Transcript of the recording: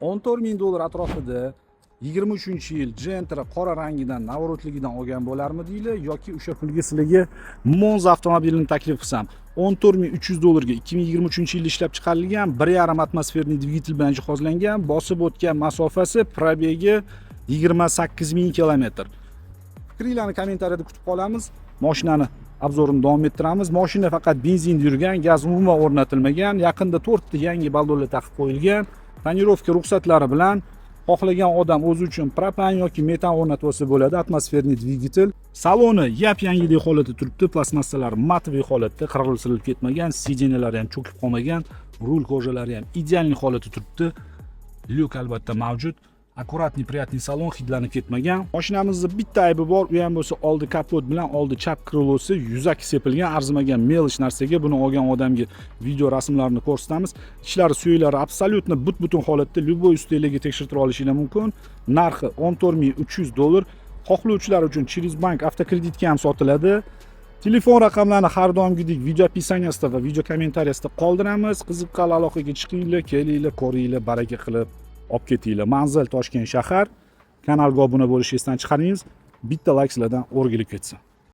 $14,000 atrofida 23-yil Gentra qora rangidan navorotligidan olgan bo'larmidinglar yoki o'sha pulga sizlarga Monza avtomobilini taklif qilsam $14,300 ga 2023-yilda ishlab chiqarilgan 1.5 atmosferniy dvigatel bilan jihozlangan, bosib o'tgan masofasi probegi 28,000 kilometr. Fikringlarni kommentariyada kutib qolamiz. Mashinani obzorini davom ettiramiz. Mashina faqat benzinda yurgan, gaz umuman o'rnatilmagan, yaqinda 4 ta yangi baldonlar taqib qo'yilgan. Tonirovka ruxsatlari bilan xohlagan odam o'zi uchun propan yoki metan o'rnatib olsa bo'ladi. Atmosferniy dvigatel. Saloni yap-yangidek holatda turibdi. Plastmassalar matviy holatda, qirg'ilib ketmagan, sidenalari ham cho'kib qolmagan, rul kojalari ham ideal holatda turibdi. Lyuk albatta mavjud. Akkuratniy, приятный salon, hidlanib ketmagan. Mashinamizda bitta aybi bor, u ham bo'lsa oldi kapot bilan oldi chap krilosi yuzaki sepilgan, arzimagan melish narsaga. Buni olgan odamga video rasmlarini ko'rsatamiz. Ichlari suyaklari absolyutno but-butun holatda, любой ustalarga tekshirtirib olishingiz mumkin. Narxi $14,300. Xohlovchilar uchun через bank avtokreditga ham sotiladi. Telefon raqamlarini har doimgidek video opisaniyasida va video kommentariyasida qoldiramiz. Qiziqqan aloqaga chiqinglar, kelinglar, ko'ringlar, baraka qilib olib ketinglar. Manzil Toshkent shahar. Kanalga obuna bo'lishni esdan chiqaringiz. Bitta like sizlardan o'rgilib ketsin.